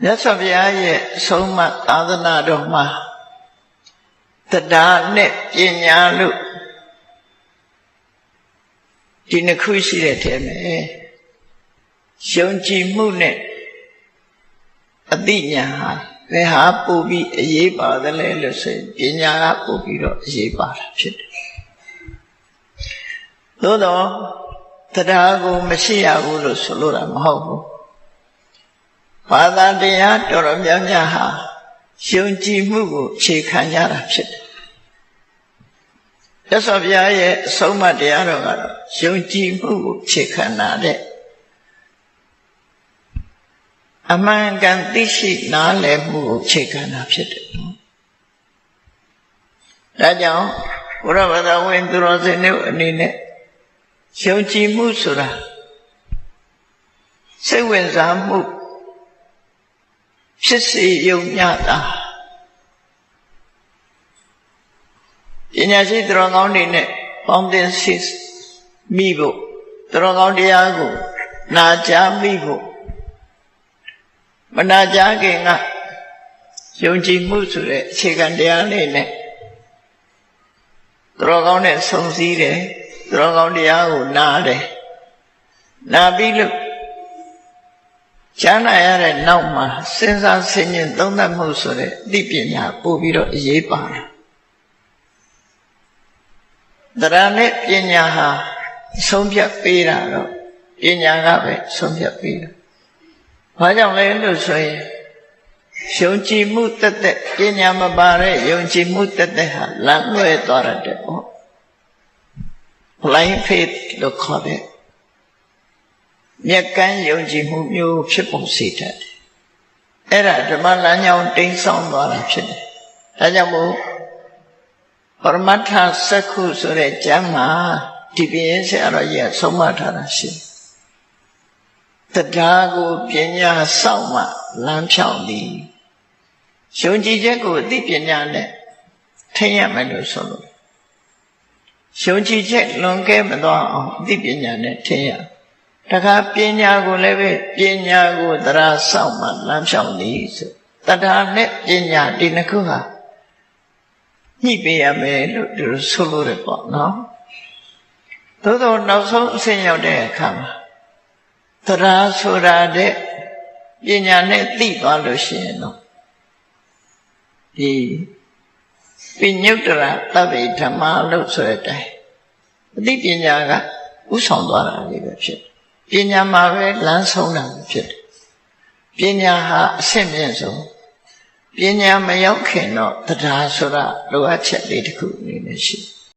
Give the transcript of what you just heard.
မြတ်စွာဘုရားရဲ့အဆုံးအမသာသနာတော်မှာတရားနဲ့ပညာလို့ဒီနှစ်ခုရှိတဲ့ထဲမှာယုံကြည်မှုနဲ့အသိဉာဏ်ဟာဘယ်ဟာပို့ပြီးအရေးပါသလဲလို့ဆိုရင်ပညာကပို့ပြီးတော့အရေးပါတာဖြစ်တယ်။သို့တော့တရားကိုမရှိရဘူးလို့ဆိုလို့တာမဟုတ်ဘူး။ဘာသာတရားတော်တော်များများဟာယုံကြည်မှုကိုအခြေခံရတာဖြစ်တယ်။မြတ်စွာဘုရားရဲ့အဆုံးအမတရားတော်ကတော့ယုံကြည်မှုကိုအခြေခံတာတဲ့အမှန်ကန်သိရှိနားလည်မှုကိုအခြေခံတာဖြစ်တယ်။ဒါကြောင့်ဘုရားဘာသာဝင်သူတော်စင်တို့အနေနဲ့ယုံကြည်မှုဆိုတာစိတ်ဝင်စားမှုဖြစ်စေယုံညတာပညာရှိသူတော်ကောင်းတွေနဲ့ပေါင်းသင်းမိဖို့သူတော်ကောင်းတရားကိုနာကြားမိဖို့မနာကြားခင်ကယုံကြည်မှုဆိုတဲ့အခြေခံတရားလေးနဲ့သူတော်ကောင်းနဲ့ဆုံစည်းတယ်သူတော်ကောင်းတရားကိုနားတယ်နားပြီးလို့ကြားနာရတဲ့နောက်မှာစဉ်းစားဆင်ခြင်သုံးသပ်မှုဆိုတဲ့အသိပညာပို့ပြီးတော့အရေးပါတယ်တရားနဲ့ပညာဟာဆုံးဖြတ်ပေးတာတော့ပညာကပဲဆုံးဖြတ်ပေးတာဘာကြောင့်လဲလို့ဆိုရင်ယုံကြည်မှုတက်တက်ပညာမပါတဲ့ယုံကြည်မှုတက်တက်ဟာလမ်းလွဲသွားတယ်ပေါ့ blind faith လို့ခေါ်တဲ့မျက်ကန်းယုံကြည်မှုမျိုးဖြစ်ပုံစေတတ်တယ်အဲ့ဒါဓမ္မလမ်းကြောင်းတိမ်းဆောင်သွားတာဖြစ်တယ်ဒါကြောင့်မို့ပရမတ္ထစက္ခုဆိုတဲ့ကျမ်းမှာဒီပြင်းဆရာတော်ကြီးကဆုံးမထားတာရှိတယ်တရားကိုပညာစောင့်မှလမ်းဖြောင့်သည်ယုံကြည်ချက်ကိုအသိပညာနဲ့ထိရမယ်လို့ဆိုလို့ယုံကြည်ချက်လွန်ကဲမသွားအောင်အသိပညာနဲ့ထိရတခါပညာကိုလည်းပဲပညာကိုတရားစောင့်မှလမ်းဖြောင့်သည်ဆိုတရားနဲ့ပညာဒီနှစ်ခုဟာညှိပေးရမယ်လို့သူဆိုလို့ရပေါ့နော်သို့သောနောက်ဆုံးအဆင့်ရောက်တဲ့အခါမှာတရားဆိုတာတဲ့ပညာနဲ့သိသွားလို့ရှိရင်တော့ဒီပိညုတ္တရသဗ္ဗေဓမ္မလို့ဆိုတဲ့အတိုင်းအသိပညာကဥဆောင်သွားတာလေးပဲဖြစ်တယ်ပညာမှာပဲလမ်းဆုံးတာဖြစ်တယ်ပညာဟာအဆင့်မြင့်ဆုံးပညာမရောက်ခင်တော့တရားဆိုတာလိုအပ်ချက်လေးတစ်ခုအနေနဲ့ရှိတယ်